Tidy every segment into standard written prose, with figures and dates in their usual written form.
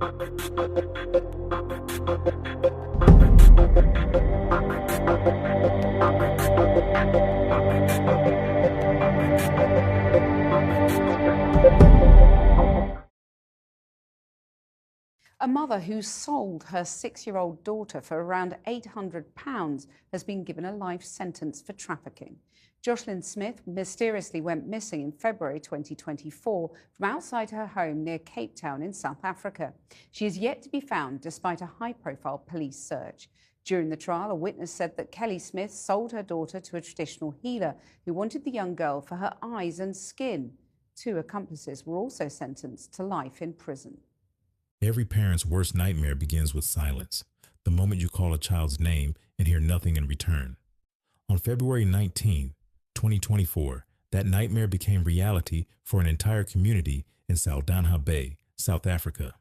A mother who sold her 6-year-old daughter for around £800 has been given a life sentence for trafficking. Jocelyn Smith mysteriously went missing in February 2024 from outside her home near Cape Town in South Africa. She is yet to be found despite a high-profile police search. During the trial, a witness said that Kelly Smith sold her daughter to a traditional healer who wanted the young girl for her eyes and skin. 2 accomplices were also sentenced to life in prison. Every parent's worst nightmare begins with silence, the moment you call a child's name and hear nothing in return. On February 19, 2024, that nightmare became reality for an entire community in Saldanha Bay, South Africa.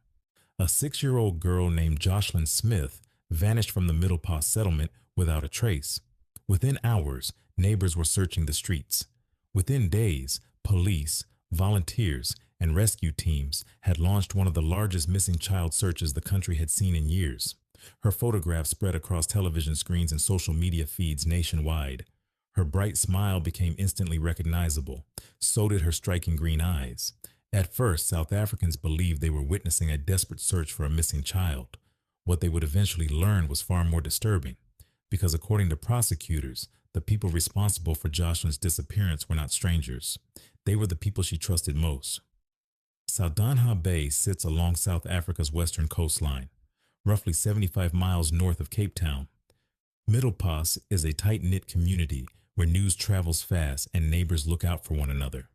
A 6-year-old girl named Jocelyn Smith vanished from the Middelpas settlement without a trace. Within hours, neighbors were searching the streets. Within days, police, volunteers, and rescue teams had launched one of the largest missing child searches the country had seen in years. Her photograph spread across television screens and social media feeds nationwide. Her bright smile became instantly recognizable. So did her striking green eyes. At first, South Africans believed they were witnessing a desperate search for a missing child. What they would eventually learn was far more disturbing, because according to prosecutors, the people responsible for Jocelyn's disappearance were not strangers. They were the people she trusted most. Saldanha Bay sits along South Africa's western coastline, roughly 75 miles north of Cape Town. Middelpas is a tight-knit community where news travels fast and neighbors look out for one another.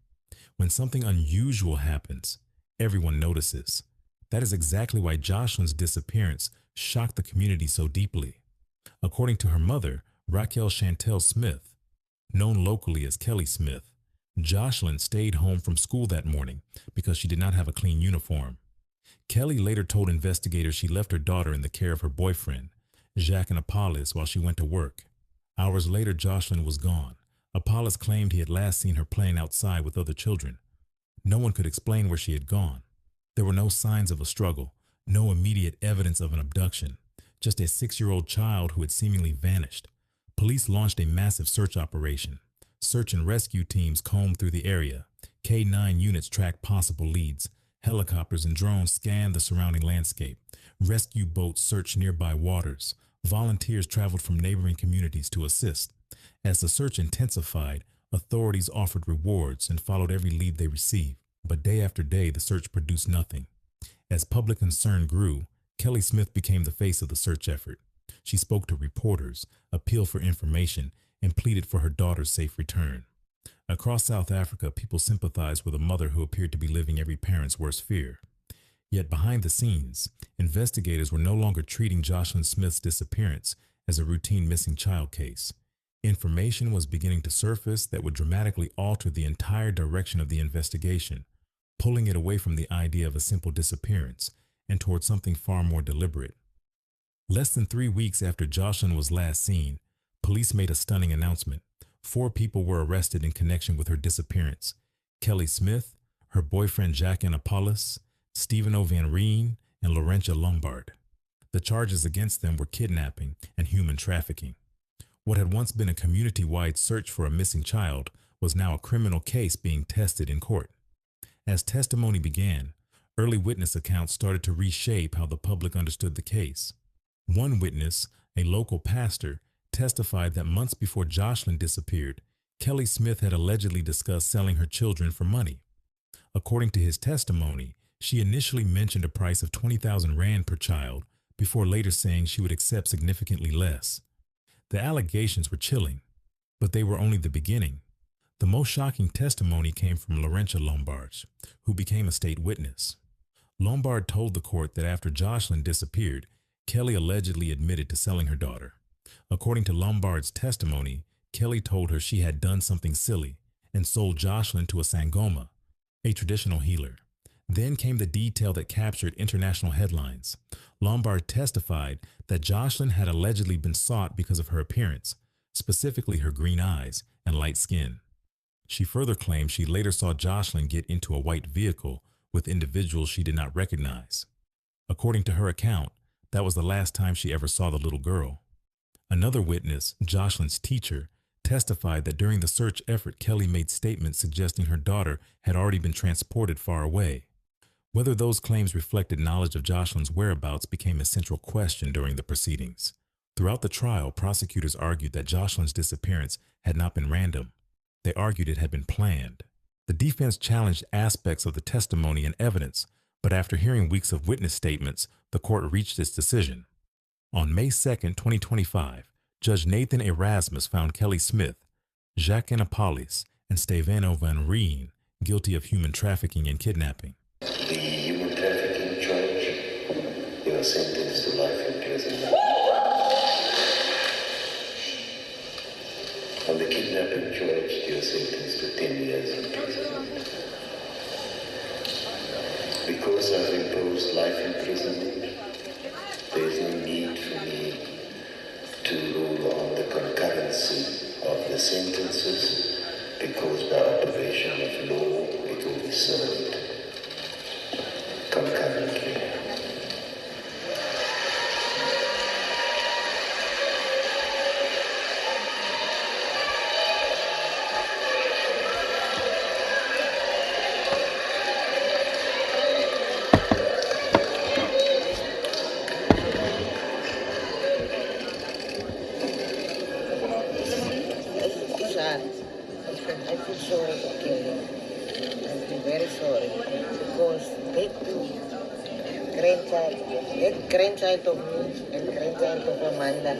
When something unusual happens, everyone notices. That is exactly why Jocelyn's disappearance shocked the community so deeply. According to her mother, Raquel Chantel Smith, known locally as Kelly Smith, Jocelyn stayed home from school that morning because she did not have a clean uniform. Kelly later told investigators she left her daughter in the care of her boyfriend, Jacques Apollos, while she went to work. Hours later, Jocelyn was gone. Apollos claimed he had last seen her playing outside with other children. No one could explain where she had gone. There were no signs of a struggle, no immediate evidence of an abduction, just a 6-year-old child who had seemingly vanished. Police launched a massive search operation. Search and rescue teams combed through the area. K-9 units tracked possible leads. Helicopters and drones scanned the surrounding landscape. Rescue boats searched nearby waters. Volunteers traveled from neighboring communities to assist. As the search intensified, authorities offered rewards and followed every lead they received. But day after day, the search produced nothing. As public concern grew, Kelly Smith became the face of the search effort. She spoke to reporters, appealed for information, and pleaded for her daughter's safe return. Across South Africa, people sympathized with a mother who appeared to be living every parent's worst fear. Yet behind the scenes, investigators were no longer treating Jocelyn Smith's disappearance as a routine missing child case. Information was beginning to surface that would dramatically alter the entire direction of the investigation, pulling it away from the idea of a simple disappearance and towards something far more deliberate. Less than 3 weeks after Jocelyn was last seen, police made a stunning announcement. 4 people were arrested in connection with her disappearance: Kelly Smith, her boyfriend Jacques Apollos, Stephen Van Reen, and Laurentia Lombard. The charges against them were kidnapping and human trafficking. What had once been a community-wide search for a missing child was now a criminal case being tested in court. As testimony began, early witness accounts started to reshape how the public understood the case. One witness, a local pastor, testified that months before Jocelyn disappeared, Kelly Smith had allegedly discussed selling her children for money. According to his testimony, she initially mentioned a price of 20,000 Rand per child before later saying she would accept significantly less. The allegations were chilling, but they were only the beginning. The most shocking testimony came from Laurentia Lombard, who became a state witness. Lombard told the court that after Jocelyn disappeared, Kelly allegedly admitted to selling her daughter. According to Lombard's testimony, Kelly told her she had done something silly and sold Jocelyn to a Sangoma, a traditional healer. Then came the detail that captured international headlines. Lombard testified that Jocelyn had allegedly been sought because of her appearance, specifically her green eyes and light skin. She further claimed she later saw Jocelyn get into a white vehicle with individuals she did not recognize. According to her account, that was the last time she ever saw the little girl. Another witness, Jocelyn's teacher, testified that during the search effort, Kelly made statements suggesting her daughter had already been transported far away. Whether those claims reflected knowledge of Jocelyn's whereabouts became a central question during the proceedings. Throughout the trial, prosecutors argued that Jocelyn's disappearance had not been random. They argued it had been planned. The defense challenged aspects of the testimony and evidence, but after hearing weeks of witness statements, the court reached its decision. On May 2, 2025, Judge Nathan Erasmus found Kelly Smith, Jacques Anapolis, and Stefano Van Rijn guilty of human trafficking and kidnapping. The human trafficking charge, they were sentenced to life imprisonment. On the kidnapping charge, they were sentenced to 10 years in prison. Because I've imposed life imprisonment, there is no need for me to rule on the concurrency of the sentences, because by operation of law, it will be served concurrently. I feel sorry for Kelly. I feel very sorry because that grandchild of me and grandchild of Amanda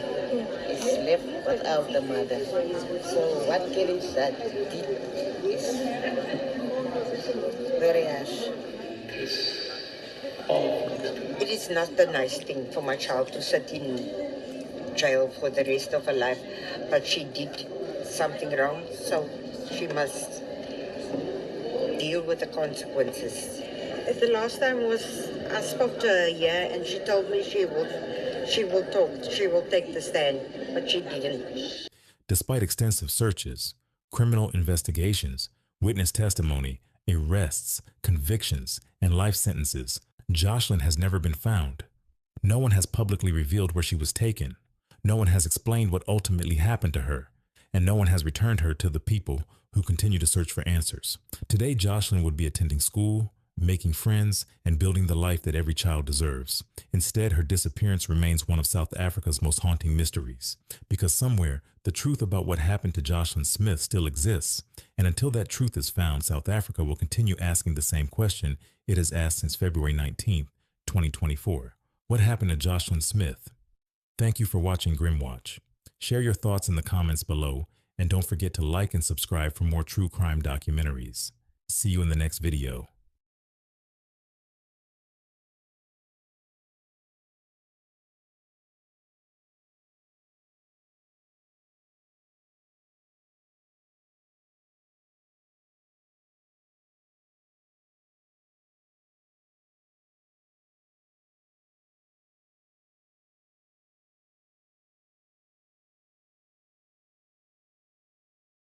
is left without a mother. So what Kelly did is very harsh. It is not a nice thing for my child to sit in jail for the rest of her life, but she did something wrong, so she must deal with the consequences. The last time was I spoke to her here, and she told me she will talk, she will take the stand, but she didn't. Despite extensive searches, criminal investigations, witness testimony, arrests, convictions, and life sentences, Jocelyn has never been found. No one has publicly revealed where she was taken. No one has explained what ultimately happened to her. And no one has returned her to the people who continue to search for answers. Today, Jocelyn would be attending school, making friends, and building the life that every child deserves. Instead, her disappearance remains one of South Africa's most haunting mysteries, because somewhere, the truth about what happened to Jocelyn Smith still exists. And until that truth is found, South Africa will continue asking the same question it has asked since February 19, 2024. What happened to Jocelyn Smith? Thank you for watching Grimwatch. Share your thoughts in the comments below, and don't forget to like and subscribe for more true crime documentaries. See you in the next video.